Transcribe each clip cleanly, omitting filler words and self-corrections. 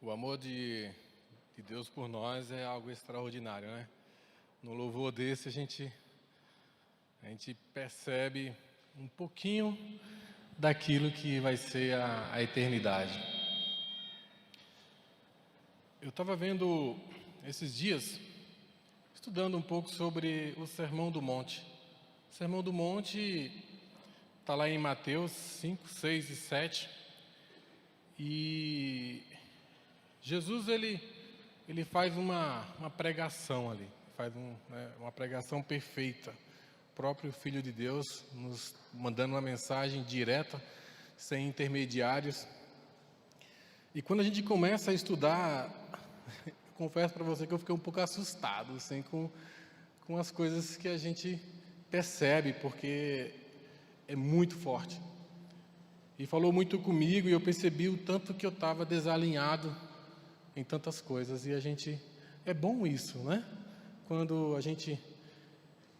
O amor de Deus por nós é algo extraordinário, né? No louvor desse a gente percebe um pouquinho daquilo que vai ser a eternidade. Eu estava vendo esses dias, estudando um pouco sobre o Sermão do Monte. O Sermão do Monte está lá em Mateus 5, 6 e 7. E Jesus, ele faz uma pregação ali, uma pregação perfeita. O próprio Filho de Deus nos mandando uma mensagem direta, sem intermediários. E quando a gente começa a estudar, confesso para você que eu fiquei um pouco assustado, assim, com as coisas que a gente percebe, porque é muito forte. E falou muito comigo, e eu percebi o tanto que eu estava desalinhado em tantas coisas. E é bom isso, né? Quando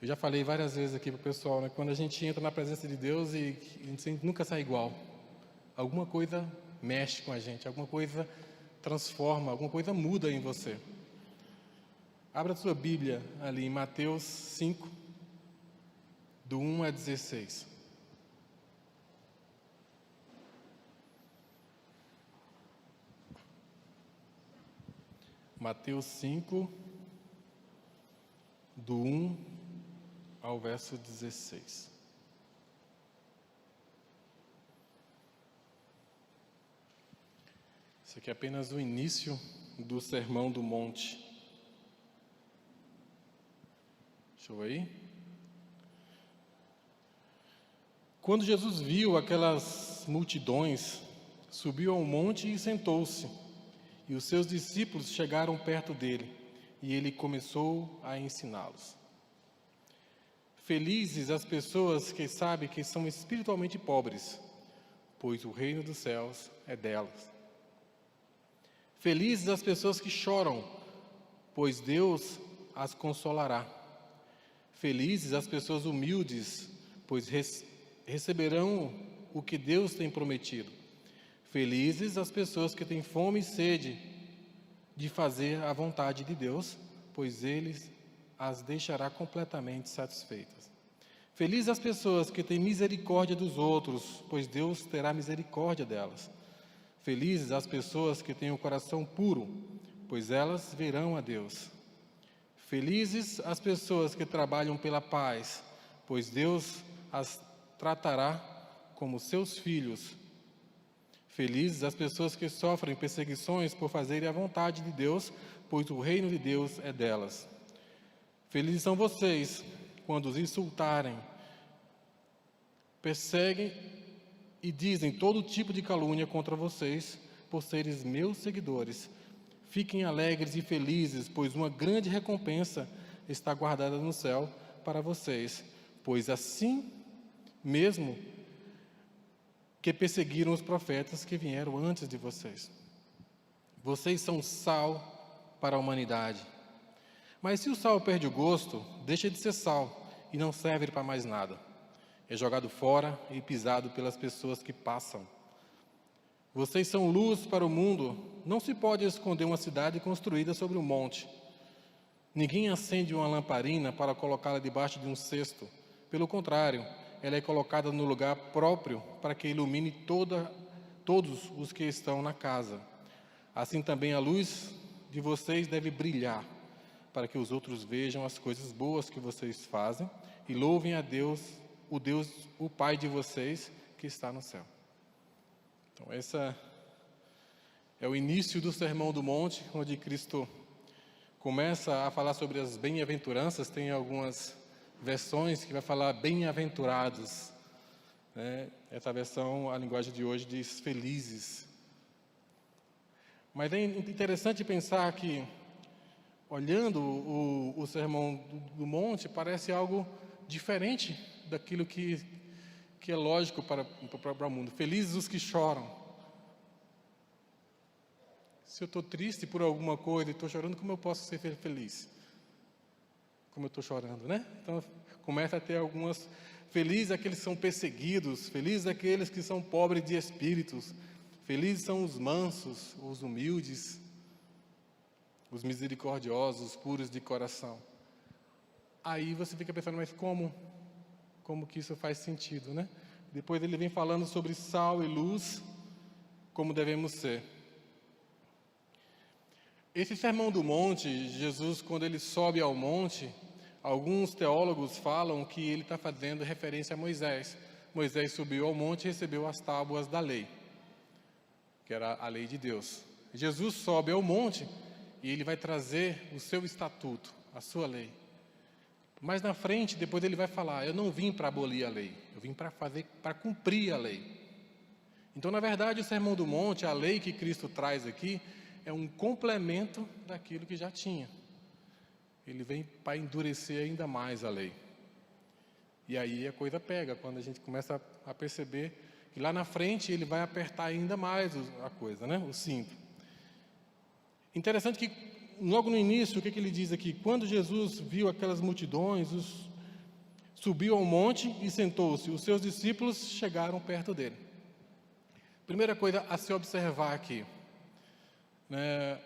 eu já falei várias vezes aqui para o pessoal, né? Quando a gente entra na presença de Deus e a gente nunca sai igual. Alguma coisa mexe com a gente, alguma coisa transforma, alguma coisa muda em você. Abra a sua Bíblia ali em Mateus 5, do 1 a 16. Mateus 5, do 1 ao verso 16. Isso aqui é apenas o início do Sermão do Monte. Deixa eu ver aí. Quando Jesus viu aquelas multidões, subiu ao monte e sentou-se. E os seus discípulos chegaram perto dele, e ele começou a ensiná-los. Felizes as pessoas que sabem que são espiritualmente pobres, pois o reino dos céus é delas. Felizes as pessoas que choram, pois Deus as consolará. Felizes as pessoas humildes, pois receberão o que Deus tem prometido. Felizes as pessoas que têm fome e sede de fazer a vontade de Deus, pois Ele as deixará completamente satisfeitas. Felizes as pessoas que têm misericórdia dos outros, pois Deus terá misericórdia delas. Felizes as pessoas que têm o coração puro, pois elas verão a Deus. Felizes as pessoas que trabalham pela paz, pois Deus as tratará como seus filhos. Felizes as pessoas que sofrem perseguições por fazerem a vontade de Deus, pois o reino de Deus é delas. Felizes são vocês quando os insultarem, perseguem e dizem todo tipo de calúnia contra vocês, por seres meus seguidores. Fiquem alegres e felizes, pois uma grande recompensa está guardada no céu para vocês, pois assim mesmo que perseguiram os profetas que vieram antes de vocês. Vocês são sal para a humanidade. Mas se o sal perde o gosto, deixa de ser sal e não serve para mais nada. É jogado fora e pisado pelas pessoas que passam. Vocês são luz para o mundo. Não se pode esconder uma cidade construída sobre um monte. Ninguém acende uma lamparina para colocá-la debaixo de um cesto. Pelo contrário, ela é colocada no lugar próprio para que ilumine todos os que estão na casa. Assim também a luz de vocês deve brilhar, para que os outros vejam as coisas boas que vocês fazem e louvem a Deus, o Pai de vocês que está no céu. Então, esse é o início do Sermão do Monte, onde Cristo começa a falar sobre as bem-aventuranças. Tem algumas versões que vai falar bem-aventurados, né? Essa versão, a linguagem de hoje, diz felizes. Mas é interessante pensar que, olhando o Sermão do Monte, parece algo diferente daquilo que é lógico para o mundo. Felizes os que choram. Se eu estou triste por alguma coisa e estou chorando, como eu posso ser feliz? Como eu estou chorando, né? Então, começa a ter felizes aqueles que são perseguidos, felizes aqueles que são pobres de espíritos, Felizes são os mansos, os humildes, os misericordiosos, os puros de coração. Aí você fica pensando, mas como que isso faz sentido, né? Depois ele vem falando sobre sal e luz, como devemos ser. Esse Sermão do Monte, Jesus, quando ele sobe ao monte, alguns teólogos falam que ele está fazendo referência a Moisés. Moisés subiu ao monte e recebeu as tábuas da lei, que era a lei de Deus. Jesus sobe ao monte e ele vai trazer o seu estatuto, a sua lei. Mas na frente, depois ele vai falar, eu não vim para abolir a lei, eu vim para cumprir a lei. Então, na verdade, o Sermão do Monte, a lei que Cristo traz aqui, é um complemento daquilo que já tinha. Ele vem para endurecer ainda mais a lei. E aí a coisa pega, quando a gente começa a perceber que lá na frente ele vai apertar ainda mais a coisa, né? O cinto. Interessante que logo no início, o que ele diz aqui? Quando Jesus viu aquelas multidões, subiu ao monte e sentou-se. Os seus discípulos chegaram perto dele. Primeira coisa a se observar aqui, né?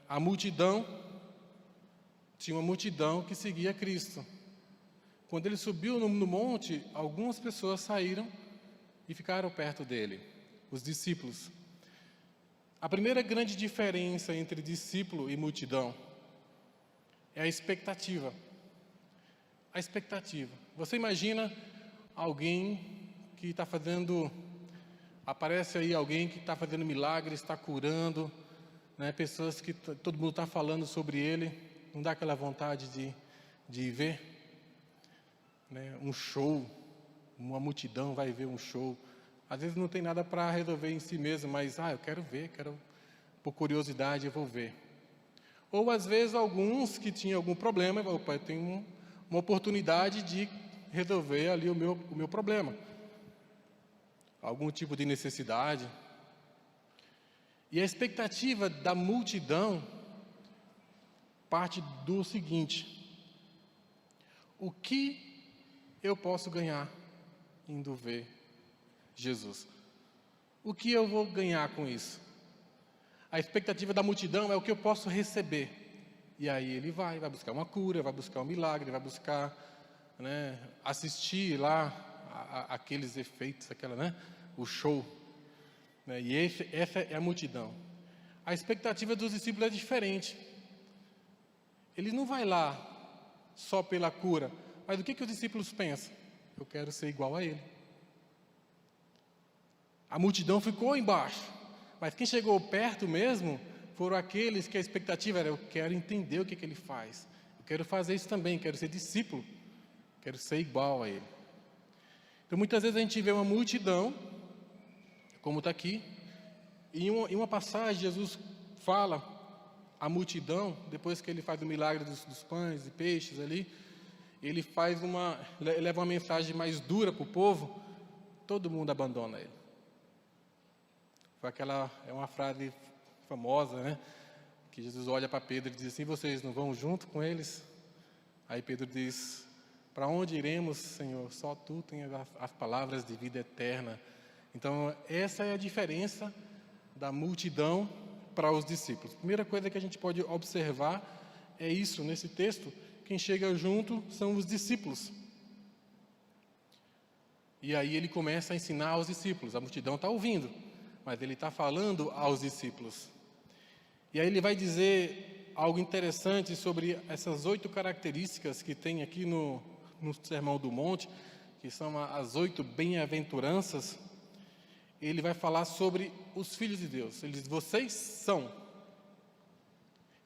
A multidão, tinha uma multidão que seguia Cristo. Quando ele subiu no monte, algumas pessoas saíram e ficaram perto dele, os discípulos. A primeira grande diferença entre discípulo e multidão é a expectativa. A expectativa. Você imagina alguém que está fazendo, aparece aí alguém que está fazendo milagres, está curando, né, pessoas que todo mundo está falando sobre ele, não dá aquela vontade de ver? Né, um show, uma multidão vai ver um show. Às vezes não tem nada para resolver em si mesmo, mas eu quero ver, por curiosidade eu vou ver. Ou às vezes alguns que tinham algum problema, eu tenho uma oportunidade de resolver ali o meu problema. Algum tipo de necessidade. E a expectativa da multidão parte do seguinte: o que eu posso ganhar indo ver Jesus? O que eu vou ganhar com isso? A expectativa da multidão é o que eu posso receber. E aí ele vai buscar uma cura, vai buscar um milagre, vai buscar, né, assistir lá aqueles efeitos, o show. Né, e essa é a multidão. A expectativa dos discípulos é diferente. Ele não vai lá só pela cura, mas o que os discípulos pensam? Eu quero ser igual a ele. A multidão ficou embaixo, mas quem chegou perto mesmo foram aqueles que a expectativa era: eu quero entender o que ele faz, eu quero fazer isso também, quero ser discípulo, quero ser igual a ele. Então muitas vezes a gente vê uma multidão, como está aqui, e em uma passagem Jesus fala a multidão, depois que ele faz o milagre dos pães e peixes ali, ele leva uma mensagem mais dura para o povo, todo mundo abandona ele. É uma frase famosa, né? Que Jesus olha para Pedro e diz assim: vocês não vão junto com eles? Aí Pedro diz: para onde iremos, Senhor? Só tu tens as palavras de vida eterna. Então essa é a diferença da multidão para os discípulos. Primeira coisa que a gente pode observar é isso, nesse texto: quem chega junto são os discípulos. E aí ele começa a ensinar aos discípulos. A multidão está ouvindo, mas ele está falando aos discípulos. E aí ele vai dizer algo interessante sobre essas 8 características que tem aqui no Sermão do Monte, que são as 8 bem-aventuranças. Ele vai falar sobre os filhos de Deus. Ele diz: vocês são.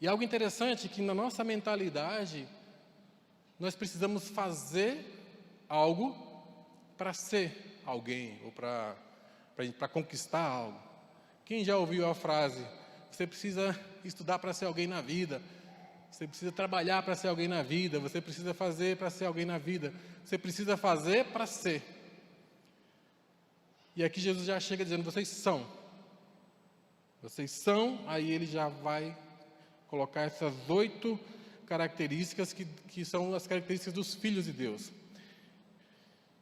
E algo interessante é que na nossa mentalidade, nós precisamos fazer algo para ser alguém, ou para conquistar algo. Quem já ouviu a frase: você precisa estudar para ser alguém na vida, você precisa trabalhar para ser alguém na vida, você precisa fazer para ser alguém na vida, você precisa fazer para ser. E aqui Jesus já chega dizendo: vocês são. Vocês são, aí ele já vai colocar essas 8 características que são as características dos filhos de Deus.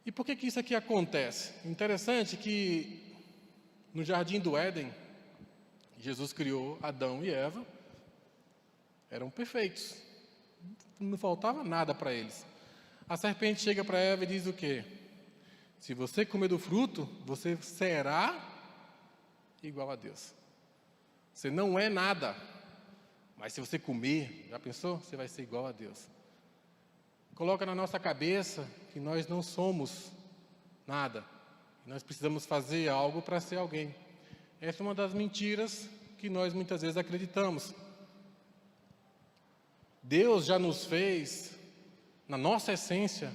E por que isso aqui acontece? Interessante que no Jardim do Éden, Jesus criou Adão e Eva, eram perfeitos, não faltava nada para eles. A serpente chega para Eva e diz o quê? Se você comer do fruto, você será igual a Deus. Você não é nada, mas se você comer, já pensou? Você vai ser igual a Deus. Coloca na nossa cabeça que nós não somos nada. Nós precisamos fazer algo para ser alguém. Essa é uma das mentiras que nós muitas vezes acreditamos. Deus já nos fez, na nossa essência,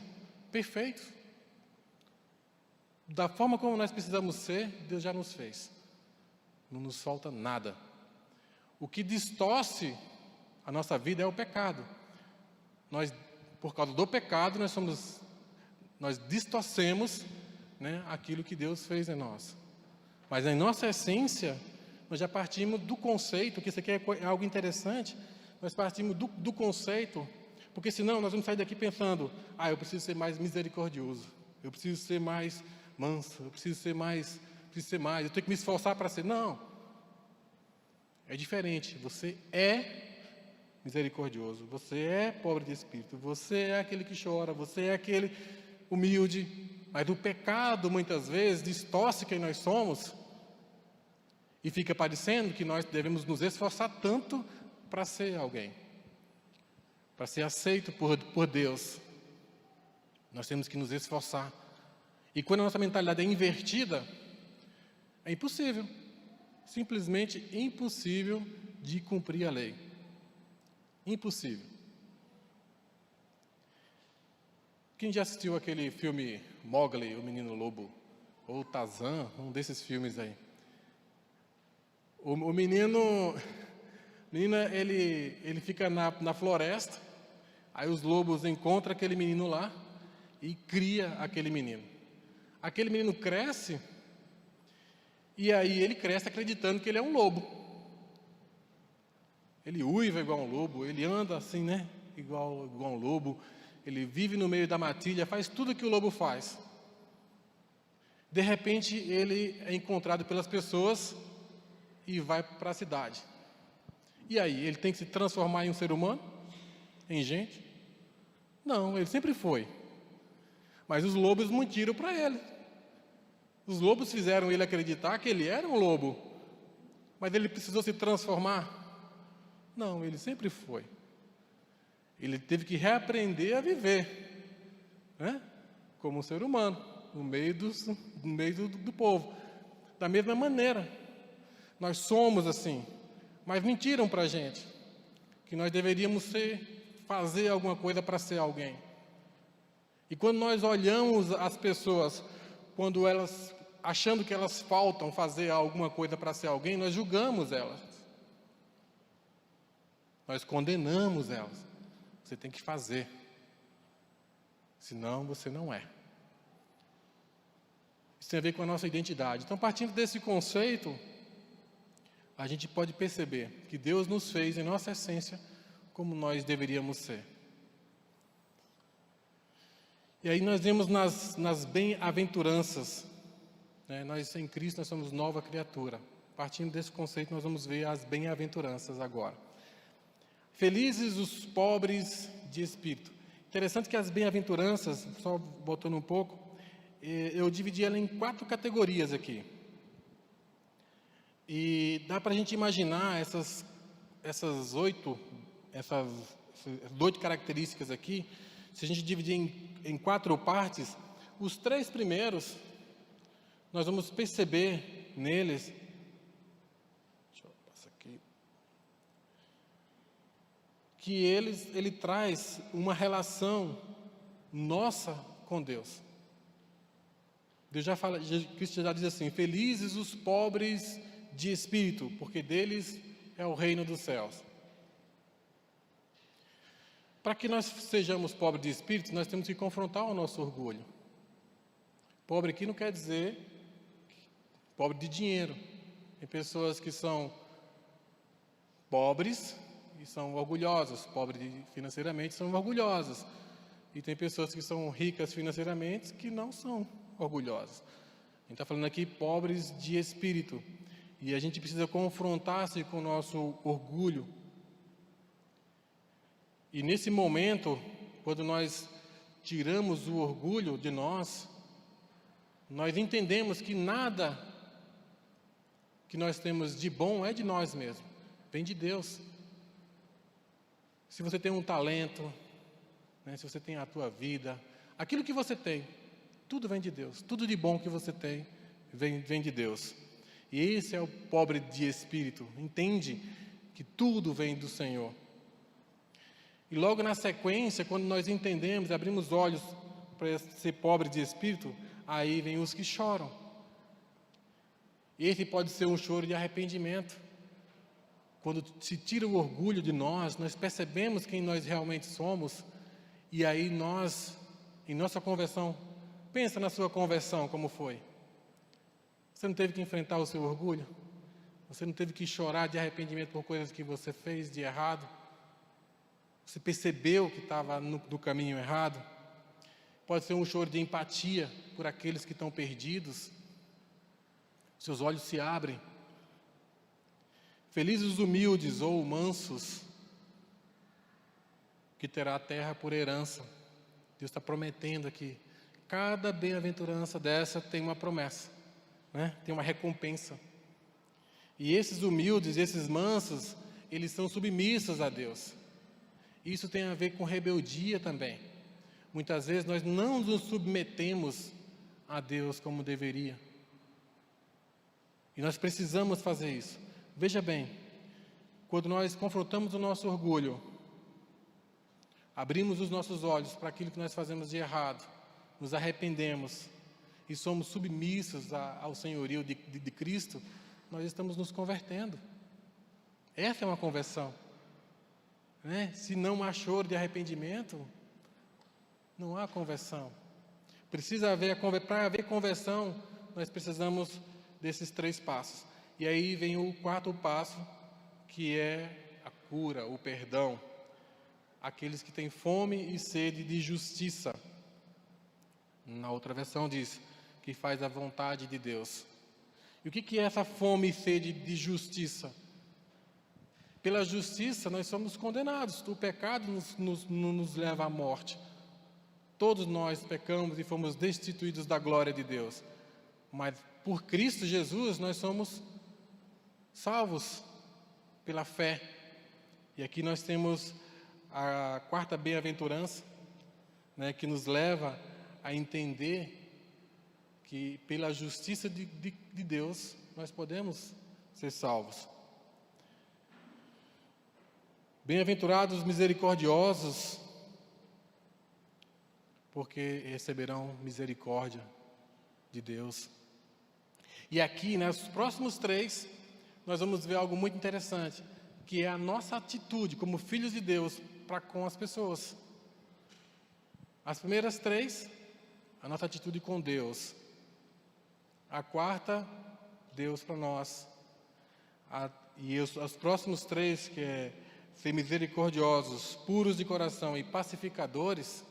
perfeitos. Da forma como nós precisamos ser, Deus já nos fez. Não nos falta nada. O que distorce a nossa vida é o pecado. Nós, por causa do pecado, nós distorcemos, né, aquilo que Deus fez em nós. Mas em nossa essência, nós já partimos do conceito, que isso aqui é algo interessante, nós partimos do conceito, porque senão nós vamos sair daqui pensando, eu preciso ser mais misericordioso, eu preciso ser mais manso, eu preciso ser mais, eu tenho que me esforçar para ser. Não, é diferente, você é misericordioso, você é pobre de espírito, você é aquele que chora, você é aquele humilde, mas o pecado muitas vezes distorce quem nós somos e fica parecendo que nós devemos nos esforçar tanto para ser alguém, para ser aceito por Deus. Nós temos que nos esforçar. E quando a nossa mentalidade é invertida, é impossível, simplesmente impossível de cumprir a lei. Impossível. Quem já assistiu aquele filme Mowgli, o Menino Lobo, ou Tarzan, um desses filmes aí? O menino, ele fica na floresta, aí os lobos encontram aquele menino lá e cria aquele menino. Aquele menino cresce, e aí ele cresce acreditando que ele é um lobo. Ele uiva igual um lobo, ele anda assim, né? Igual um lobo, ele vive no meio da matilha, faz tudo que o lobo faz. De repente, ele é encontrado pelas pessoas e vai para a cidade. E aí, ele tem que se transformar em um ser humano? Em gente? Não, ele sempre foi. Mas os lobos mentiram para ele. Os lobos fizeram ele acreditar que ele era um lobo. Mas ele precisou se transformar? Não, ele sempre foi. Ele teve que reaprender a viver, né? Como um ser humano, no meio do povo. Da mesma maneira, nós somos assim, mas mentiram para a gente, que nós deveríamos fazer alguma coisa para ser alguém. E quando nós olhamos as pessoas, quando elas, achando que elas faltam fazer alguma coisa para ser alguém, nós julgamos elas. Nós condenamos elas. Você tem que fazer, senão você não é. Isso tem a ver com a nossa identidade. Então, partindo desse conceito, a gente pode perceber que Deus nos fez em nossa essência como nós deveríamos ser. E aí nós vemos nas bem-aventuranças, né? Nós em Cristo nós somos nova criatura. Partindo desse conceito, nós vamos ver as bem-aventuranças agora. Felizes os pobres de espírito. Interessante que as bem-aventuranças, só voltando um pouco, eu dividi ela em 4 categorias aqui. E dá para a gente imaginar essas 8 características aqui, se a gente dividir em 4 partes, os 3 primeiros, nós vamos perceber neles, deixa eu passar aqui, que ele traz uma relação nossa com Deus. Deus já fala, Cristo já diz assim, felizes os pobres de espírito, porque deles é o reino dos céus. Para que nós sejamos pobres de espírito, nós temos que confrontar o nosso orgulho. Pobre aqui não quer dizer pobre de dinheiro. Tem pessoas que são pobres e são orgulhosas, pobres financeiramente são orgulhosas. E tem pessoas que são ricas financeiramente que não são orgulhosas. A gente está falando aqui pobres de espírito. E a gente precisa confrontar-se com o nosso orgulho. E nesse momento, quando nós tiramos o orgulho de nós entendemos que nada que nós temos de bom é de nós mesmos, vem de Deus. Se você tem um talento, né, se você tem a tua vida, aquilo que você tem, tudo vem de Deus. Tudo de bom que você tem, vem de Deus. E esse é o pobre de espírito, entende que tudo vem do Senhor. E logo na sequência, quando nós entendemos, abrimos olhos para ser pobre de espírito, aí vem os que choram. Esse pode ser um choro de arrependimento. Quando se tira o orgulho de nós percebemos quem nós realmente somos, e aí nós, em nossa conversão, pensa na sua conversão, como foi. Você não teve que enfrentar o seu orgulho? Você não teve que chorar de arrependimento por coisas que você fez de errado? Você percebeu que estava no caminho errado? Pode ser um choro de empatia por aqueles que estão perdidos. Seus olhos se abrem. Felizes os humildes ou mansos, que terá a terra por herança. Deus está prometendo aqui. Cada bem-aventurança dessa tem uma promessa, né? Tem uma recompensa. E esses humildes, esses mansos, eles são submissos a Deus. Isso tem a ver com rebeldia também. Muitas vezes nós não nos submetemos a Deus como deveria. E nós precisamos fazer isso. Veja bem, quando nós confrontamos o nosso orgulho, abrimos os nossos olhos para aquilo que nós fazemos de errado, nos arrependemos e somos submissos ao senhorio de Cristo, nós estamos nos convertendo. Essa é uma conversão. Né? Se não há choro de arrependimento, não há conversão. Para haver conversão, nós precisamos desses 3 passos. E aí vem o 4º passo, que é a cura, o perdão. Aqueles que têm fome e sede de justiça. Na outra versão diz que faz a vontade de Deus. E o que é essa fome e sede de justiça? Pela justiça nós somos condenados. O pecado nos leva à morte. Todos nós pecamos e fomos destituídos da glória de Deus. Mas por Cristo Jesus nós somos salvos pela fé. E aqui nós temos a 4ª bem-aventurança, né, que nos leva a entender que pela justiça de Deus nós podemos ser salvos. Bem-aventurados os misericordiosos, porque receberão misericórdia de Deus. E aqui, nos próximos 3, nós vamos ver algo muito interessante, que é a nossa atitude como filhos de Deus para com as pessoas. As primeiras 3, a nossa atitude com Deus. A 4ª, Deus para nós. Os próximos 3, que é ser misericordiosos, puros de coração e pacificadores,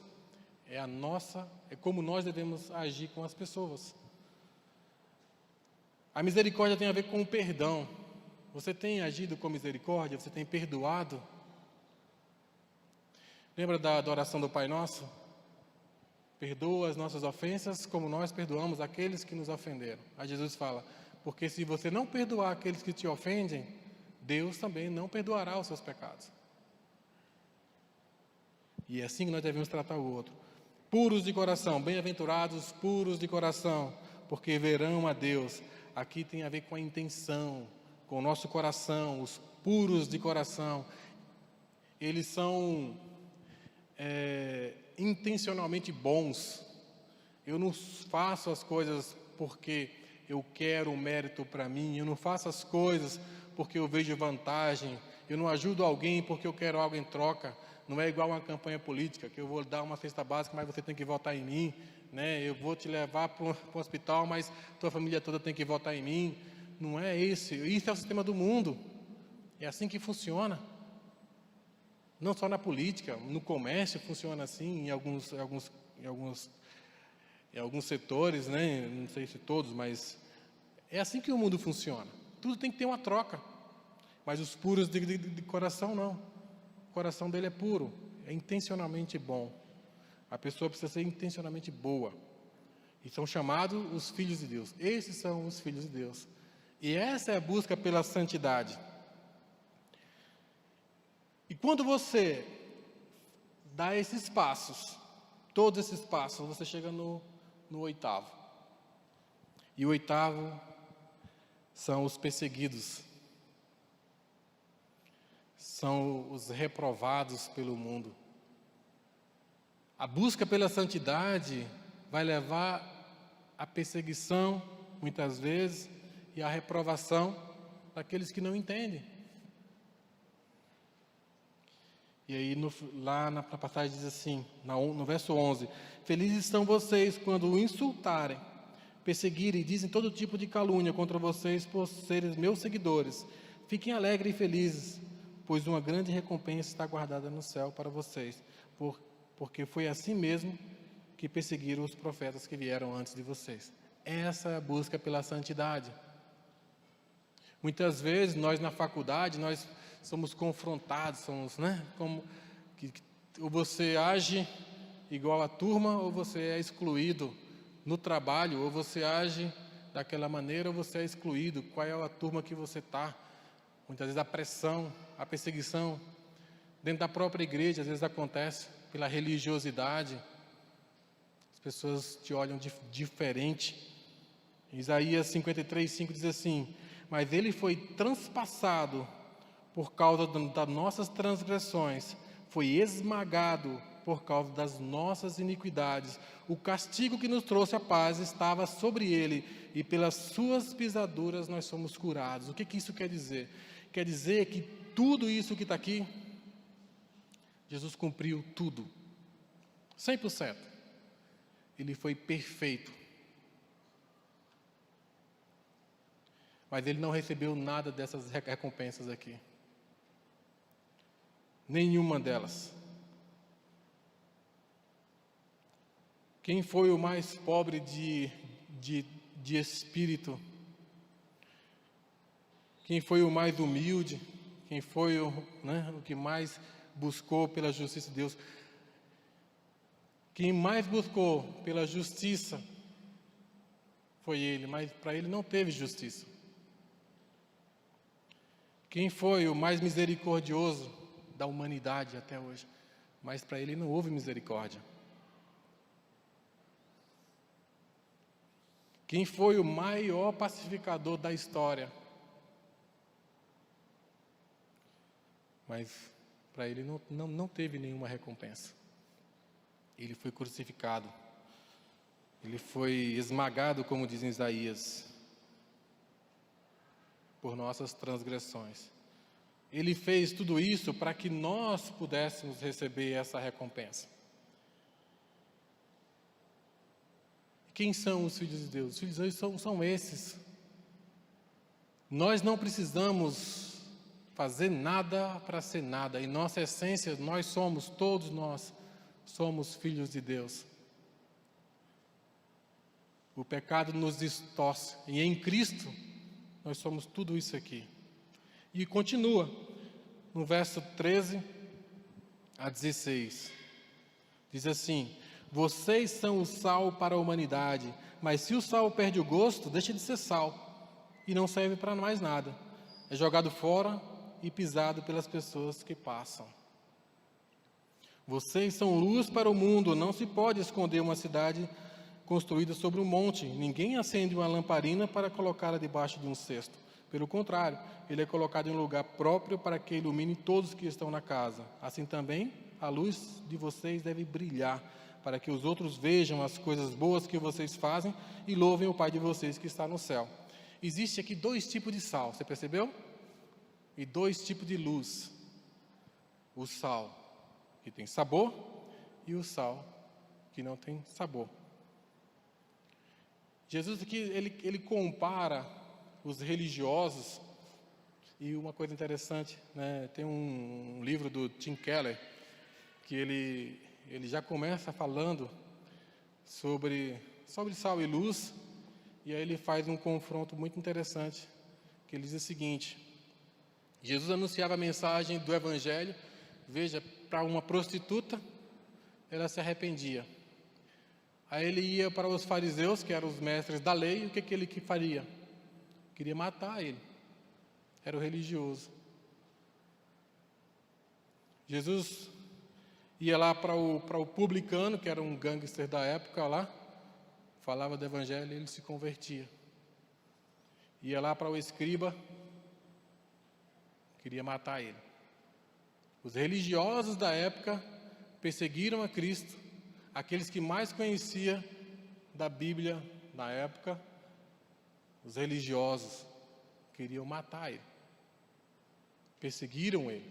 é como nós devemos agir com as pessoas. A misericórdia tem a ver com o perdão. Você tem agido com misericórdia? Você tem perdoado? Lembra da oração do Pai Nosso? Perdoa as nossas ofensas como nós perdoamos aqueles que nos ofenderam. Aí Jesus fala, porque se você não perdoar aqueles que te ofendem, Deus também não perdoará os seus pecados. E é assim que nós devemos tratar o outro. Puros de coração, bem-aventurados puros de coração, porque verão a Deus. Aqui tem a ver com a intenção, com o nosso coração. Os puros de coração, eles são intencionalmente bons. Eu não faço as coisas porque eu quero o mérito para mim. Eu não faço as coisas porque eu vejo vantagem. Eu não ajudo alguém porque eu quero algo em troca. Não é igual uma campanha política, que eu vou dar uma cesta básica, mas você tem que votar em mim, né? Eu vou te levar para o hospital, mas tua família toda tem que votar em mim. Não é esse. Isso é o sistema do mundo. É assim que funciona. Não só na política, no comércio funciona assim, em alguns setores, né? Não sei se todos, mas é assim que o mundo funciona. Tudo tem que ter uma troca. Mas os puros de coração, não. O coração dele é puro, é intencionalmente bom. A pessoa precisa ser intencionalmente boa. E são chamados os filhos de Deus. Esses são os filhos de Deus. E essa é a busca pela santidade. E quando você dá esses passos, todos esses passos, você chega no oitavo. E o oitavo são os perseguidos. São os reprovados pelo mundo. A busca pela santidade vai levar à perseguição, muitas vezes, e à reprovação daqueles que não entendem. E aí, lá na passagem diz assim, no verso 11: Felizes estão vocês quando o insultarem, perseguirem e dizem todo tipo de calúnia contra vocês por serem meus seguidores. Fiquem alegres e felizes, pois uma grande recompensa está guardada no céu para vocês, porque foi assim mesmo que perseguiram os profetas que vieram antes de vocês. Essa é a busca pela santidade. Muitas vezes, nós na faculdade, nós somos confrontados, ou você age igual à turma, ou você é excluído no trabalho, ou você age daquela maneira, ou você é excluído. Qual é a turma que você está? Muitas vezes a pressão, a perseguição, dentro da própria igreja, às vezes acontece pela religiosidade. As pessoas te olham diferente. Isaías 53:5 diz assim: Mas ele foi transpassado por causa das nossas transgressões, foi esmagado por causa das nossas iniquidades. O castigo que nos trouxe a paz estava sobre ele, e pelas suas pisaduras nós somos curados. O que isso quer dizer? Quer dizer que tudo isso que está aqui, Jesus cumpriu tudo, 100%. Ele foi perfeito. Mas ele não recebeu nada dessas recompensas aqui. Nenhuma delas. Quem foi o mais pobre de espírito? Quem foi o mais humilde? Quem foi o que mais buscou pela justiça de Deus? Quem mais buscou pela justiça foi ele, mas para ele não teve justiça. Quem foi o mais misericordioso da humanidade até hoje? Mas para ele não houve misericórdia. Quem foi o maior pacificador da história? Mas para ele não teve nenhuma recompensa. Ele foi crucificado. Ele foi esmagado, como diz em Isaías, por nossas transgressões. Ele fez tudo isso para que nós pudéssemos receber essa recompensa. Quem são os filhos de Deus? Os filhos de Deus são esses. Nós não precisamos fazer nada para ser nada. Em nossa essência, todos nós somos filhos de Deus. O pecado nos distorce. E em Cristo, nós somos tudo isso aqui. E continua, no verso 13 a 16. Diz assim: Vocês são o sal para a humanidade, mas se o sal perde o gosto, deixa de ser sal, e não serve para mais nada. É jogado fora e pisado pelas pessoas que passam. Vocês são luz para o mundo, não se pode esconder uma cidade construída sobre um monte. Ninguém acende uma lamparina para colocá-la debaixo de um cesto. Pelo contrário, ele é colocado em um lugar próprio para que ilumine todos que estão na casa. Assim também, a luz de vocês deve brilhar, para que os outros vejam as coisas boas que vocês fazem e louvem o Pai de vocês que está no céu. Existe aqui 2 tipos de sal, você percebeu? E 2 tipos de luz. O sal que tem sabor e o sal que não tem sabor. Jesus aqui, ele compara os religiosos, e uma coisa interessante, tem um livro do Tim Keller, que ele já começa falando sobre sal e luz, e aí ele faz um confronto muito interessante que ele diz o seguinte: Jesus anunciava a mensagem do Evangelho, veja, para uma prostituta, ela se arrependia. Aí ele ia para os fariseus, que eram os mestres da lei, e o que ele faria? Queria matar ele. Era o religioso. Jesus ia lá para o publicano, que era um gangster da época lá, falava do Evangelho e ele se convertia. Ia lá para o escriba, queria matar ele. Os religiosos da época perseguiram a Cristo, aqueles que mais conheciam da Bíblia na época, os religiosos queriam matar ele, perseguiram ele,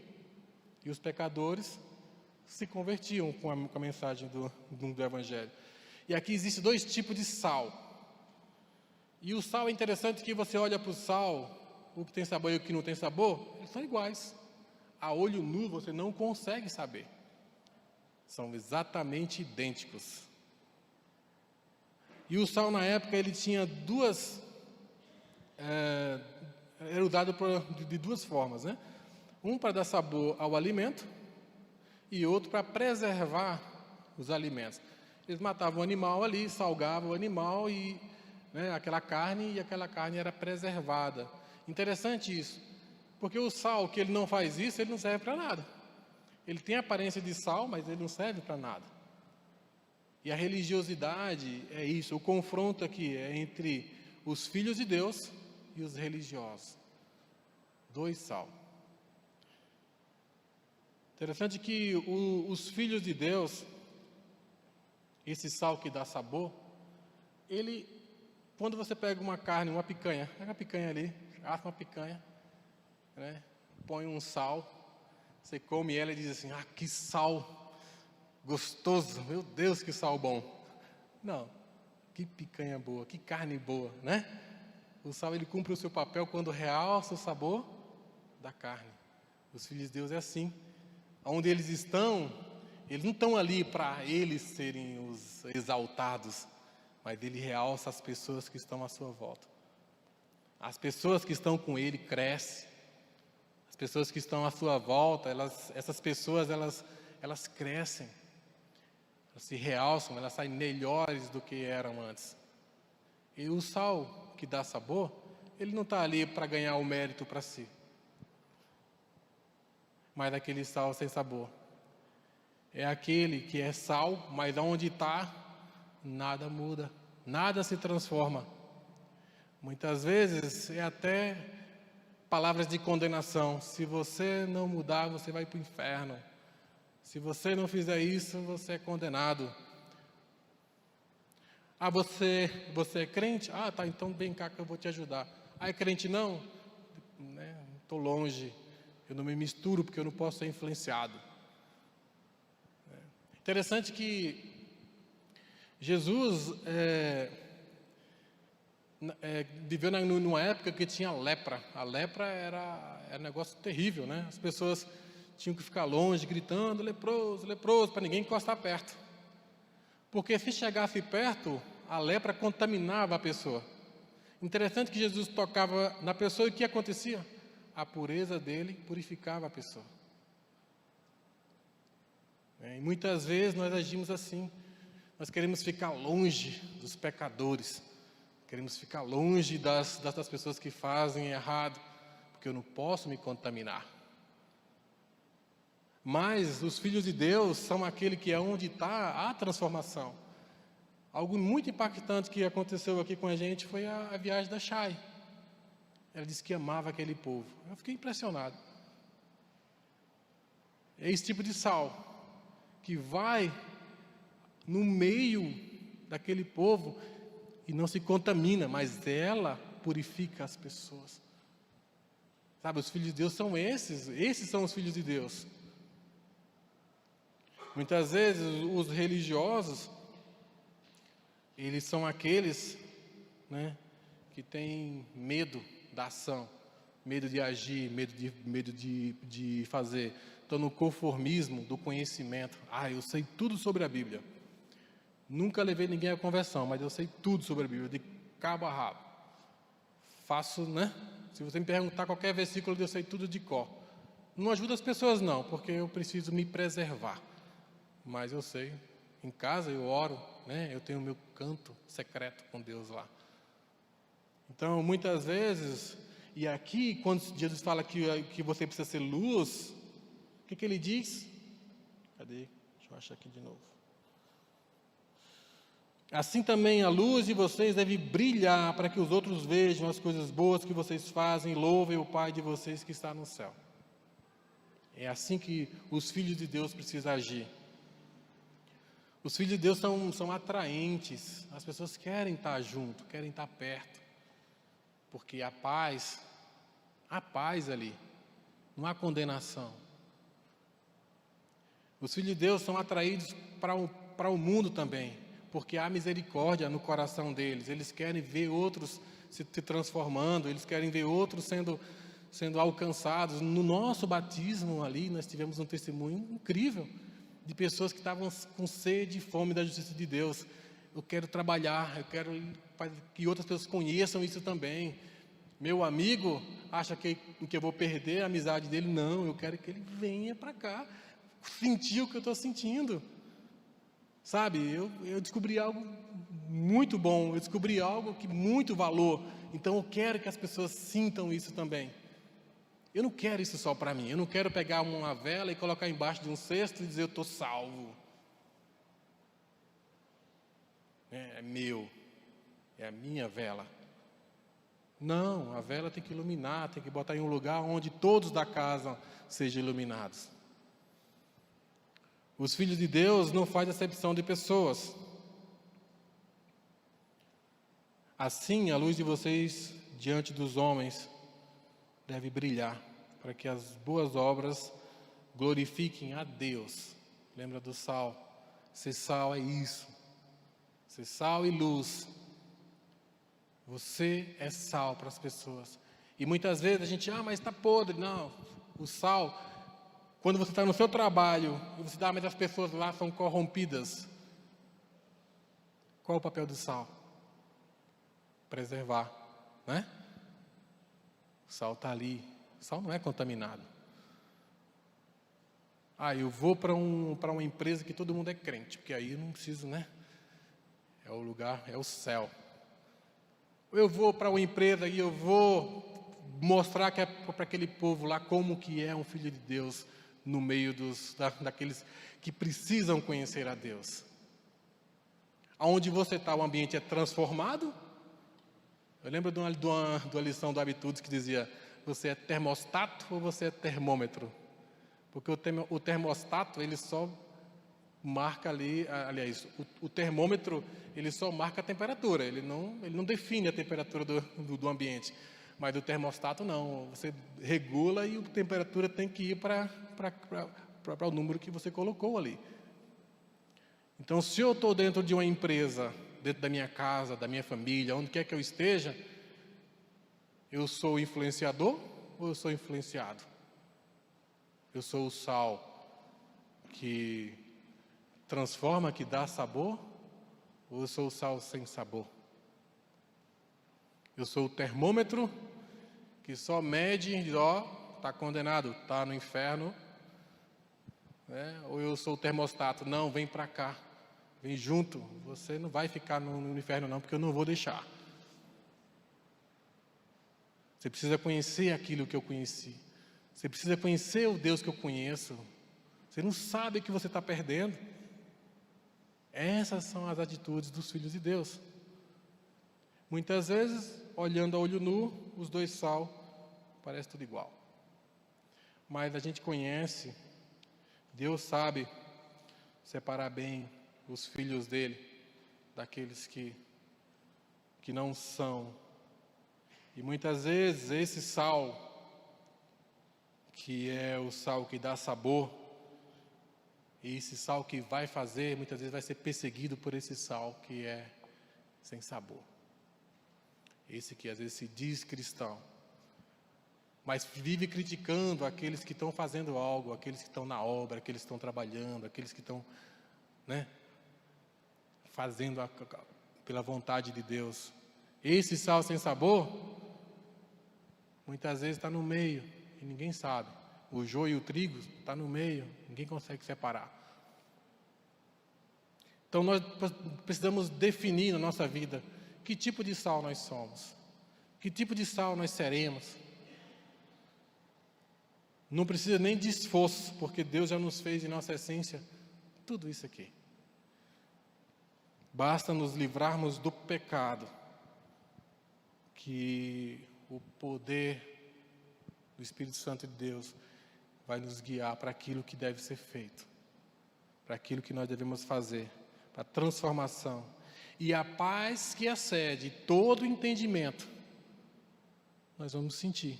e os pecadores se convertiam com a mensagem do Evangelho. E aqui existe dois tipos de sal, e o sal é interessante que você olha para o sal, o que tem sabor e o que não tem sabor, eles são iguais. A olho nu você não consegue saber. São exatamente idênticos. E o sal na época ele tinha era usado de duas formas, né? Um para dar sabor ao alimento e outro para preservar os alimentos. Eles matavam o animal ali, salgavam o animal e aquela carne era preservada. Interessante isso, porque o sal que ele não faz isso, ele não serve para nada. Ele tem a aparência de sal, mas ele não serve para nada. E a religiosidade é isso, o confronto aqui é entre os filhos de Deus e os religiosos. Dois sal. Interessante que os filhos de Deus, esse sal que dá sabor, quando você pega uma carne, uma picanha, pega a picanha ali, assa uma picanha, põe um sal, você come ela e diz assim: ah, que sal gostoso, meu Deus, que sal bom. Não, que picanha boa, que carne boa, né? O sal, ele cumpre o seu papel quando realça o sabor da carne. Os filhos de Deus é assim. Onde eles não estão ali para eles serem os exaltados, mas ele realça as pessoas que estão à sua volta. As pessoas que estão com ele crescem. As pessoas que estão à sua volta, essas pessoas crescem. Elas se realçam, elas saem melhores do que eram antes. E o sal que dá sabor, ele não está ali para ganhar o mérito para si. Mas aquele sal sem sabor. É aquele que é sal, mas onde está, nada muda, nada se transforma. Muitas vezes é até palavras de condenação. Se você não mudar, você vai para o inferno. Se você não fizer isso, você é condenado. Ah, você é crente? Ah, tá, então vem cá que eu vou te ajudar. Ah, é crente não? Estou longe. Eu não me misturo porque eu não posso ser influenciado. Interessante que Jesus viveu numa época que tinha lepra. A lepra era um negócio terrível, né? As pessoas tinham que ficar longe, gritando, leproso, leproso, para ninguém encostar perto. Porque se chegasse perto, a lepra contaminava a pessoa. Interessante que Jesus tocava na pessoa e o que acontecia? A pureza dele purificava a pessoa. E muitas vezes nós agimos assim. Nós queremos ficar longe dos pecadores. Queremos ficar longe das pessoas que fazem errado, porque eu não posso me contaminar. Mas os filhos de Deus são aquele que é onde está a transformação. Algo muito impactante que aconteceu aqui com a gente foi a viagem da Chay. Ela disse que amava aquele povo. Eu fiquei impressionado. É esse tipo de sal que vai no meio daquele povo e não se contamina, mas ela purifica as pessoas. Sabe, os filhos de Deus são esses são os filhos de Deus. Muitas vezes os religiosos, eles são aqueles, que têm medo da ação, medo de agir, medo de fazer. Estão no conformismo do conhecimento. Ah, eu sei tudo sobre a Bíblia. Nunca levei ninguém à conversão, mas eu sei tudo sobre a Bíblia, de cabo a rabo. Faço, Se você me perguntar qualquer versículo, eu sei tudo de cor. Não ajuda as pessoas não, porque eu preciso me preservar. Mas eu sei, em casa eu oro, né? Eu tenho o meu canto secreto com Deus lá. Então, muitas vezes, e aqui, quando Jesus fala que você precisa ser luz, o que ele diz? Cadê? Deixa eu achar aqui de novo. Assim também a luz de vocês deve brilhar para que os outros vejam as coisas boas que vocês fazem e louvem o Pai de vocês que está no céu. É assim que os filhos de Deus precisam agir. Os filhos de Deus são atraentes, as pessoas querem estar junto, querem estar perto, porque há paz ali, não há condenação. Os filhos de Deus são atraídos para o mundo também, porque há misericórdia no coração deles, eles querem ver outros se transformando, eles querem ver outros sendo alcançados. No nosso batismo ali, nós tivemos um testemunho incrível, de pessoas que estavam com sede e fome da justiça de Deus. Eu quero trabalhar, eu quero que outras pessoas conheçam isso também. Meu amigo acha que eu vou perder a amizade dele. Não, eu quero que ele venha para cá, sentir o que eu estou sentindo. Sabe, eu descobri algo muito bom, eu descobri algo que muito valor. Então eu quero que as pessoas sintam isso também. Eu não quero isso só para mim. Eu não quero pegar uma vela e colocar embaixo de um cesto e dizer eu estou salvo. É meu, é a minha vela. Não, a vela tem que iluminar, tem que botar em um lugar onde todos da casa sejam iluminados. Os filhos de Deus não fazem acepção de pessoas. Assim, a luz de vocês diante dos homens deve brilhar, para que as boas obras glorifiquem a Deus. Lembra do sal? Ser sal é isso. Ser sal e luz. Você é sal para as pessoas. E muitas vezes a gente, mas está podre. Não, o sal, quando você está no seu trabalho, e você mas as pessoas lá são corrompidas. Qual o papel do sal? Preservar, né? O sal está ali. O sal não é contaminado. Eu vou para uma empresa que todo mundo é crente, porque aí eu não preciso, né? É o lugar, é o céu. Eu vou para uma empresa e eu vou mostrar para aquele povo lá como que é um filho de Deus no meio daqueles que precisam conhecer a Deus. Aonde você está, o ambiente é transformado. Eu lembro de uma lição do Habitudes que dizia: você é termostato ou você é termômetro? Porque o termostato, ele só marca ali, aliás, o termômetro, ele só marca a temperatura, ele não define a temperatura do ambiente. Mas do termostato não, você regula e a temperatura tem que ir para o número que você colocou ali. Então, se eu estou dentro de uma empresa, dentro da minha casa, da minha família, onde quer que eu esteja, eu sou influenciador ou eu sou influenciado? Eu sou o sal que transforma, que dá sabor, ou eu sou o sal sem sabor? Eu sou o termômetro que só mede e diz, está condenado, está no inferno, né? Ou eu sou o termostato, não, vem para cá, vem junto, você não vai ficar no inferno não, porque eu não vou deixar. Você precisa conhecer aquilo que eu conheci. Você precisa conhecer o Deus que eu conheço. Você não sabe o que você está perdendo. Essas são as atitudes dos filhos de Deus. Muitas vezes, olhando a olho nu, os dois sal, parece tudo igual. Mas a gente conhece, Deus sabe separar bem os filhos dele daqueles que não são. E muitas vezes esse sal, que é o sal que dá sabor, e esse sal que vai fazer, muitas vezes vai ser perseguido por esse sal que é sem sabor. Esse que às vezes se diz cristão, mas vive criticando aqueles que estão fazendo algo, aqueles que estão na obra, aqueles que estão trabalhando, aqueles que estão, fazendo pela vontade de Deus. Esse sal sem sabor Muitas vezes está no meio e ninguém sabe. O joio e o trigo está no meio, ninguém consegue separar. Então nós precisamos definir na nossa vida que tipo de sal nós somos, que tipo de sal nós seremos. Não precisa nem de esforço, porque Deus já nos fez em nossa essência tudo isso aqui. Basta nos livrarmos do pecado, que o poder do Espírito Santo de Deus vai nos guiar para aquilo que deve ser feito, para aquilo que nós devemos fazer, para a transformação. E a paz que excede todo entendimento, nós vamos sentir.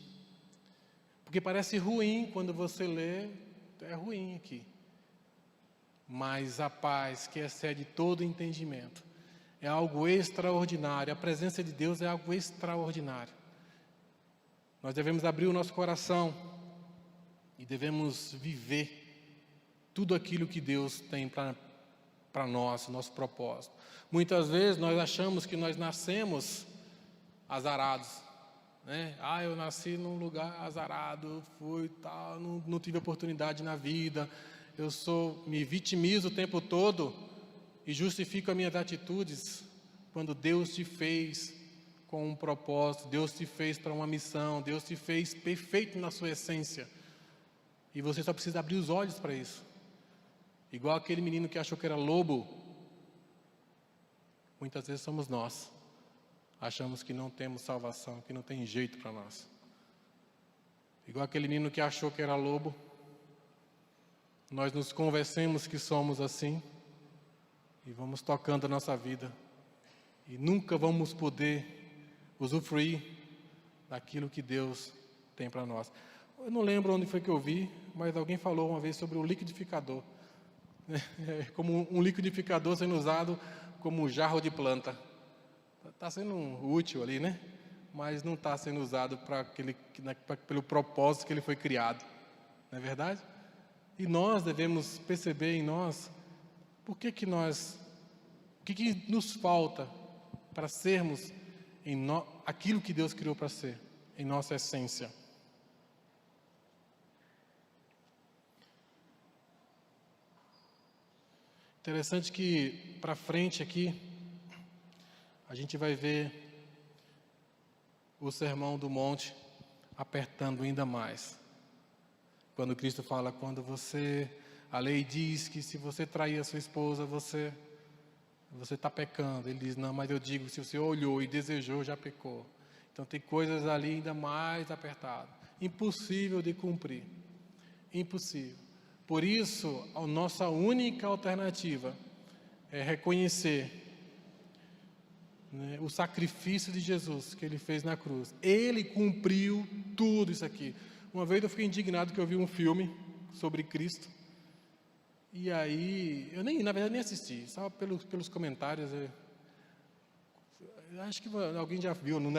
Porque parece ruim quando você lê, é ruim aqui. Mas a paz que excede todo entendimento é algo extraordinário. A presença de Deus é algo extraordinário. Nós devemos abrir o nosso coração e devemos viver tudo aquilo que Deus tem para nós, nosso propósito. Muitas vezes nós achamos que nós nascemos azarados, né? Eu nasci num lugar azarado, fui tal, não tive oportunidade na vida, me vitimizo o tempo todo e justifico as minhas atitudes, quando Deus te fez com um propósito, Deus te fez para uma missão, Deus te fez perfeito na sua essência, e você só precisa abrir os olhos para isso. Igual aquele menino que achou que era lobo, muitas vezes somos nós. Achamos que não temos salvação, que não tem jeito para nós. Igual aquele menino que achou que era lobo, nós nos convencemos que somos assim, e vamos tocando a nossa vida, e nunca vamos poder usufruir daquilo que Deus tem para nós. Eu não lembro onde foi que eu vi, mas alguém falou uma vez sobre o liquidificador. Como um liquidificador sendo usado como jarro de planta. Está sendo útil ali, né? Mas não está sendo usado pelo propósito que ele foi criado. Não é verdade? E nós devemos perceber em nós o que nos falta para sermos aquilo que Deus criou para ser, em nossa essência. Interessante que para frente aqui a gente vai ver o Sermão do Monte apertando ainda mais. Quando Cristo fala, a lei diz que se você trair a sua esposa, você está pecando. Ele diz, não, mas eu digo, se você olhou e desejou, já pecou. Então tem coisas ali ainda mais apertadas. Impossível de cumprir. Impossível. Por isso, a nossa única alternativa é reconhecer, né, o sacrifício de Jesus que Ele fez na cruz. Ele cumpriu tudo isso aqui. Uma vez eu fiquei indignado que eu vi um filme sobre Cristo. E aí, na verdade nem assisti, só pelos comentários. Eu acho que alguém já viu no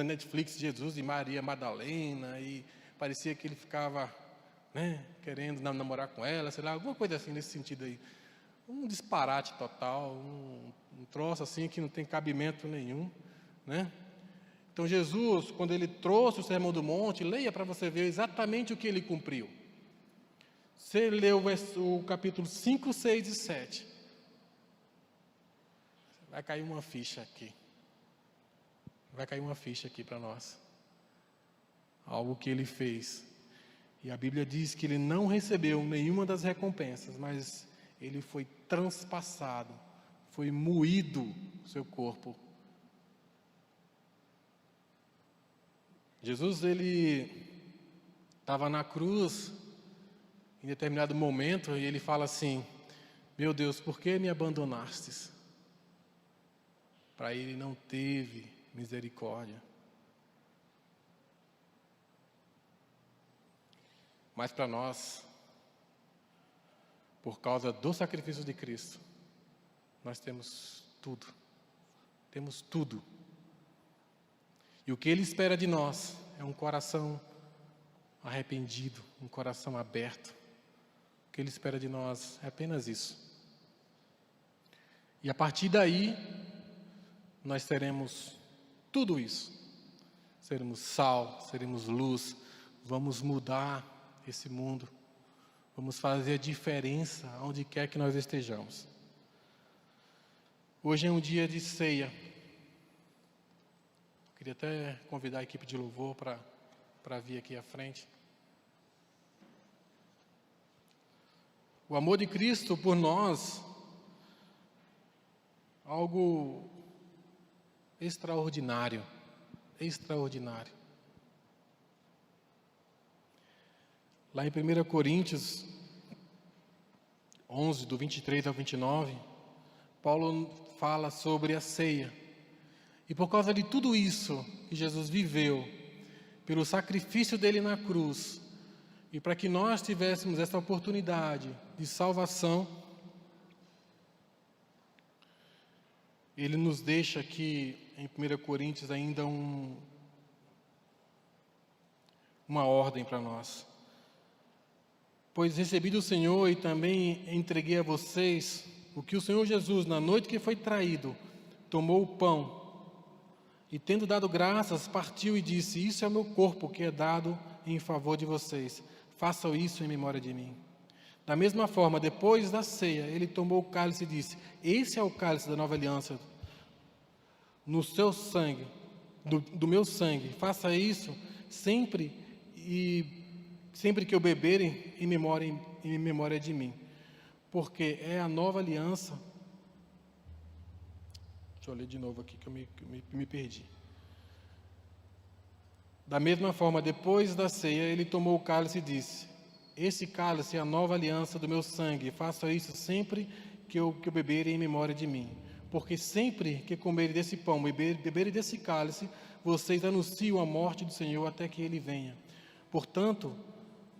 Netflix Jesus e Maria Madalena, e parecia que ele ficava, né, querendo namorar com ela, sei lá, alguma coisa assim nesse sentido aí. Um disparate total, um troço assim que não tem cabimento nenhum, né? Então Jesus, quando Ele trouxe o Sermão do Monte, leia para você ver exatamente o que Ele cumpriu. Você leu o capítulo 5, 6 e 7. Vai cair uma ficha aqui. Vai cair uma ficha aqui para nós. Algo que Ele fez. E a Bíblia diz que Ele não recebeu nenhuma das recompensas, mas Ele foi transpassado, foi moído o seu corpo. Jesus, Ele estava na cruz, em determinado momento, e Ele fala assim, meu Deus, por que me abandonastes? Para Ele não teve misericórdia. Mas para nós, por causa do sacrifício de Cristo, nós temos tudo. Temos tudo. E o que Ele espera de nós é um coração arrependido, um coração aberto. O que Ele espera de nós é apenas isso. E a partir daí, nós teremos tudo isso. seremos sal, seremos luz, vamos mudar esse mundo, vamos fazer a diferença onde quer que nós estejamos. Hoje é um dia de ceia. Queria até convidar a equipe de louvor para vir aqui à frente. O amor de Cristo por nós, algo extraordinário, extraordinário. Lá em 1 Coríntios 11, do 23 ao 29, Paulo fala sobre a ceia. E por causa de tudo isso que Jesus viveu, pelo sacrifício dele na cruz, e para que nós tivéssemos essa oportunidade de salvação, ele nos deixa aqui em 1 Coríntios ainda uma ordem para nós. Pois recebi do Senhor e também entreguei a vocês o que o Senhor Jesus, na noite que foi traído, tomou o pão e, tendo dado graças, partiu e disse: isso é o meu corpo que é dado em favor de vocês. Façam isso em memória de mim. Da mesma forma, depois da ceia, ele tomou o cálice e disse: esse é o cálice da nova aliança, no seu sangue, do meu sangue. Faça isso sempre que eu beberem em memória de mim. Porque é a nova aliança. Deixa eu ler de novo aqui que eu me perdi. Da mesma forma, depois da ceia, ele tomou o cálice e disse: esse cálice é a nova aliança do meu sangue. Faça isso sempre que eu beberem em memória de mim. Porque sempre que comerem desse pão e beberem desse cálice, vocês anunciam a morte do Senhor até que ele venha. Portanto,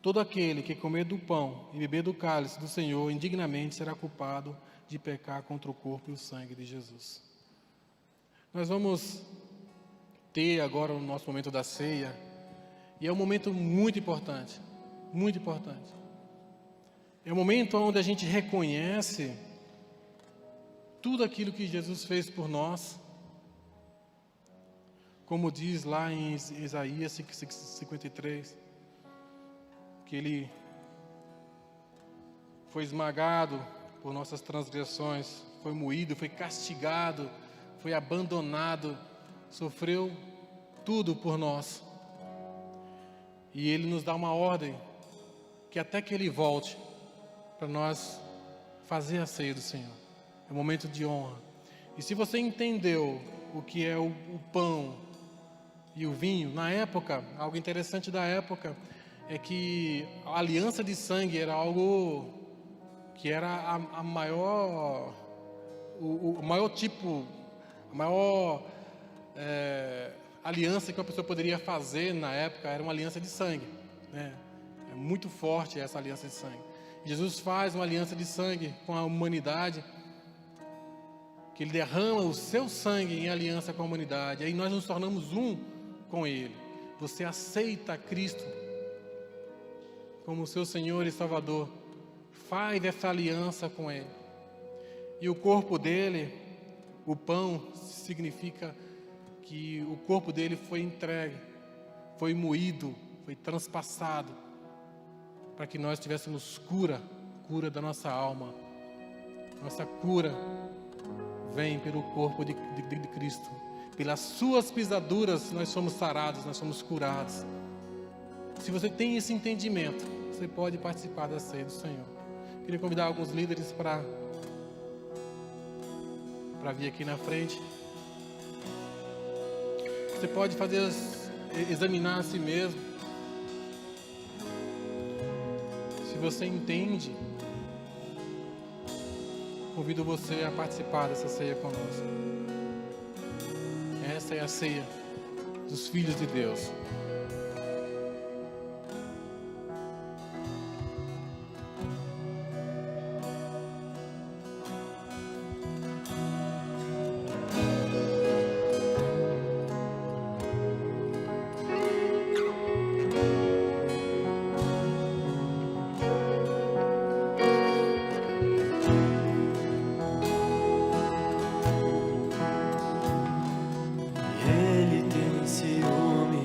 todo aquele que comer do pão e beber do cálice do Senhor indignamente será culpado de pecar contra o corpo e o sangue de Jesus. Nós vamos ter agora o nosso momento da ceia, e é um momento muito importante, muito importante. É um momento onde a gente reconhece tudo aquilo que Jesus fez por nós, como diz lá em Isaías 53, que ele foi esmagado por nossas transgressões, foi moído, foi castigado, foi abandonado, sofreu tudo por nós. E ele nos dá uma ordem, que até que ele volte, para nós fazer a ceia do Senhor. É um momento de honra. E se você entendeu o que é o pão e o vinho, na época, algo interessante da época é que a aliança de sangue era algo que era a maior, o maior tipo, a maior aliança que uma pessoa poderia fazer na época era uma aliança de sangue, né? É muito forte essa aliança de sangue. Jesus faz uma aliança de sangue com a humanidade, que ele derrama o seu sangue em aliança com a humanidade. Aí nós nos tornamos um com ele. Você aceita Cristo como seu Senhor e Salvador, faz essa aliança com ele. E o corpo dele, o pão, significa que o corpo dele foi entregue, foi moído, foi transpassado, para que nós tivéssemos cura da nossa alma. Nossa cura vem pelo corpo de Cristo. Pelas suas pisaduras nós somos sarados, nós somos curados. Se você tem esse entendimento, você pode participar da ceia do Senhor. Queria convidar alguns líderes para vir aqui na frente. Você pode examinar a si mesmo. Se você entende, convido você a participar dessa ceia conosco. Essa é a ceia dos filhos de Deus. Ele tem ciúme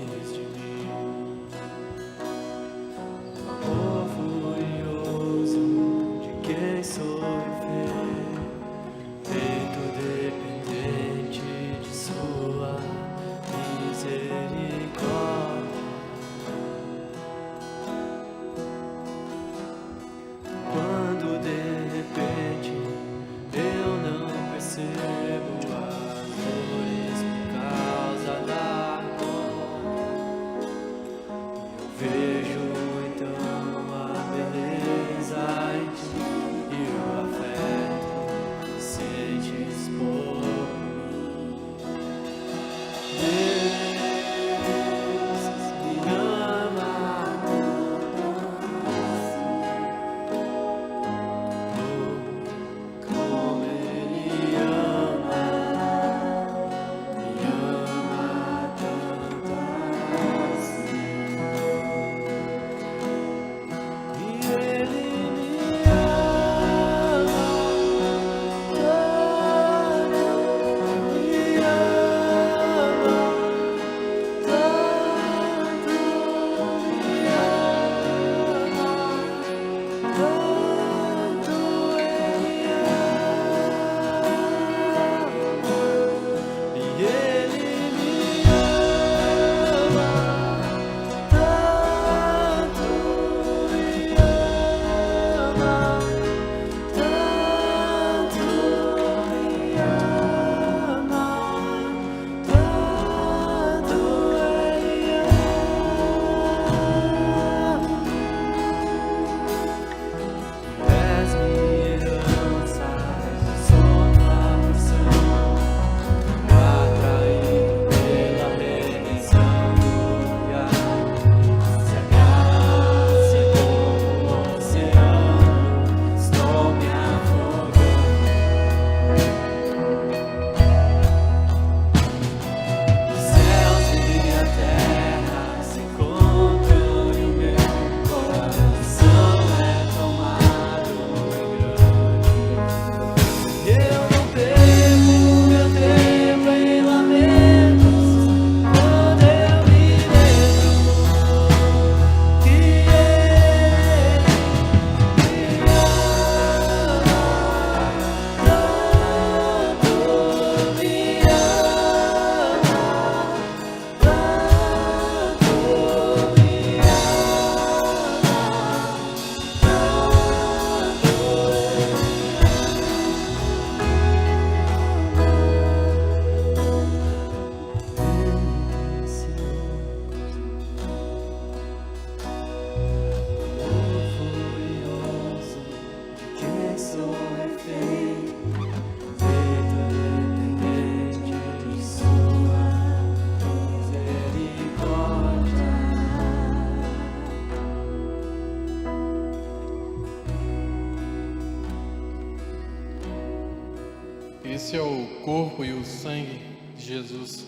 Esse é o corpo e o sangue de Jesus.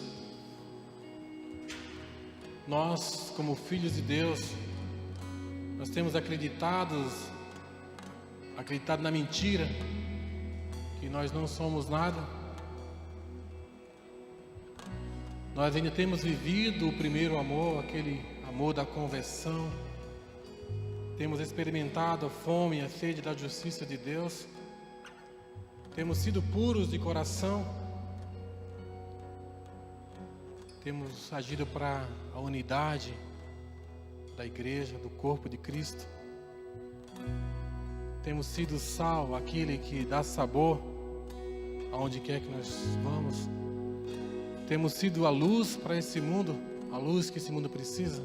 Nós, como filhos de Deus, nós temos acreditado na mentira, que nós não somos nada. Nós ainda temos vivido o primeiro amor, aquele amor da conversão. Temos experimentado a fome e a sede da justiça de Deus. Temos sido puros de coração. Temos agido para a unidade da igreja, do corpo de Cristo. Temos sido sal, aquele que dá sabor aonde quer que nós vamos. Temos sido a luz para esse mundo, a luz que esse mundo precisa.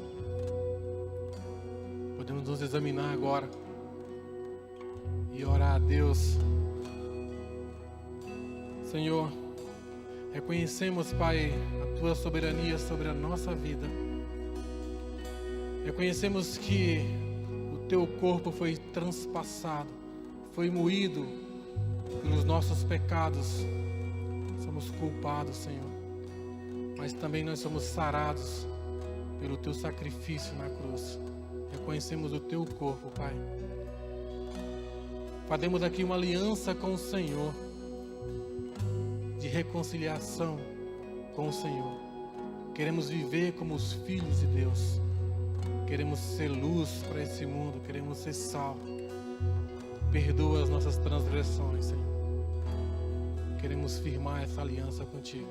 Podemos nos examinar agora e orar a Deus. Senhor, reconhecemos, Pai, a Tua soberania sobre a nossa vida. Reconhecemos que o Teu corpo foi transpassado, foi moído pelos nossos pecados. Somos culpados, Senhor, mas também nós somos sarados pelo Teu sacrifício na cruz. Reconhecemos o Teu corpo, Pai. Fazemos aqui uma aliança com o Senhor, de reconciliação com o Senhor. Queremos viver como os filhos de Deus. Queremos ser luz para esse mundo. Queremos ser sal. Perdoa as nossas transgressões, Senhor. Queremos firmar essa aliança contigo.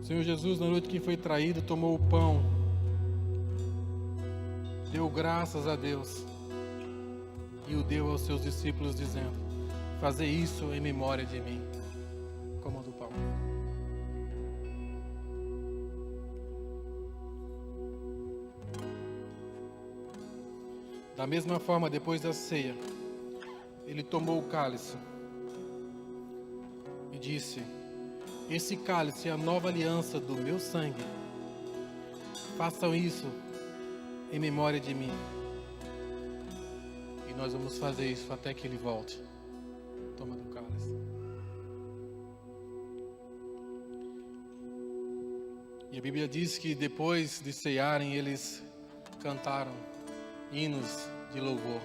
Senhor Jesus, na noite que foi traído, tomou o pão, deu graças a Deus e o deu aos seus discípulos, dizendo: fazei isso em memória de mim. Coma do pão. Da mesma forma, depois da ceia, ele tomou o cálice e disse: esse cálice é a nova aliança do meu sangue. Façam isso em memória de mim. E nós vamos fazer isso até que ele volte. Toma do cálice. E a Bíblia diz que depois de cearem, eles cantaram hinos de louvor.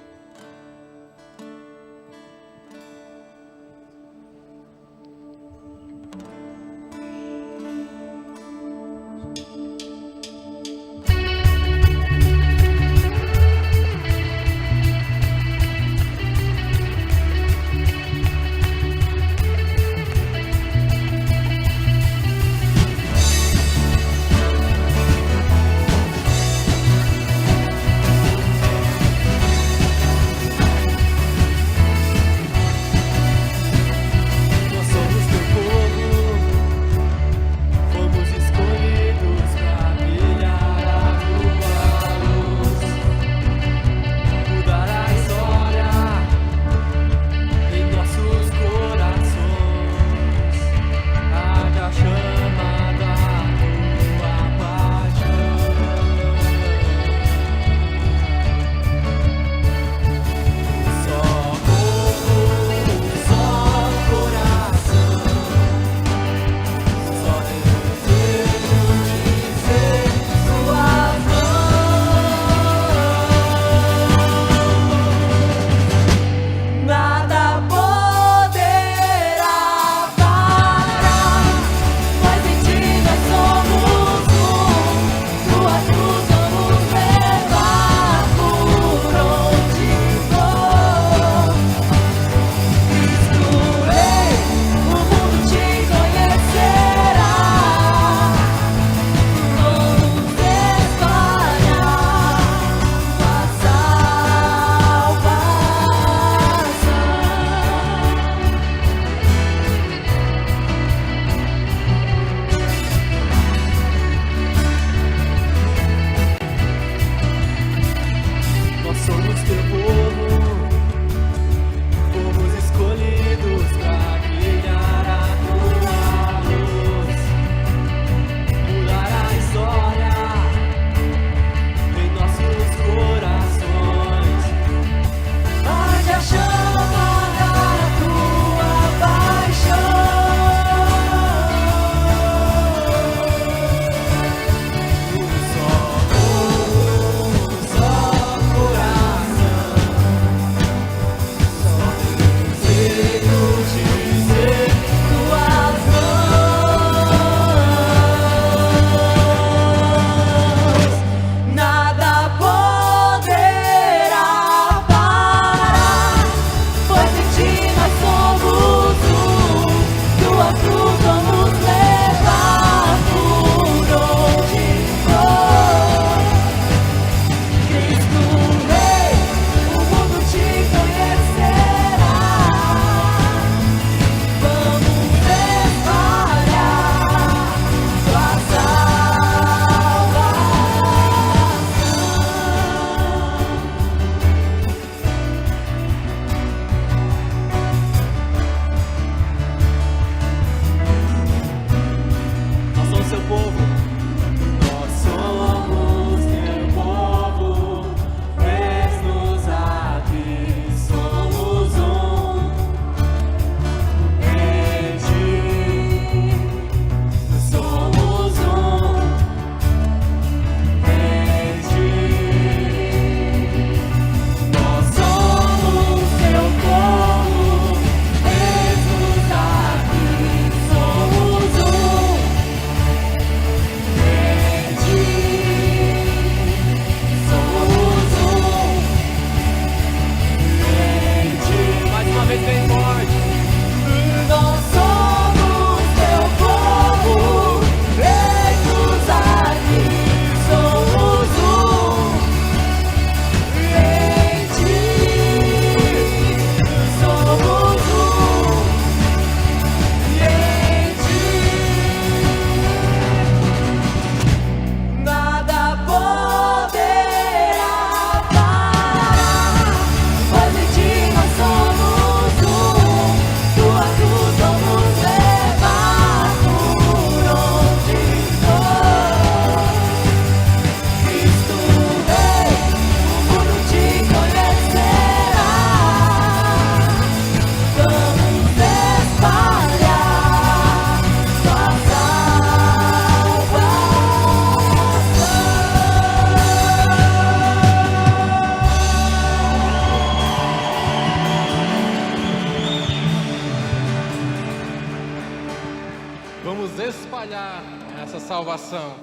vamos espalhar essa salvação.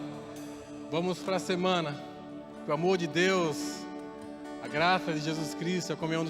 Vamos para a semana. Que o amor de Deus, a graça de Jesus Cristo, a comunhão do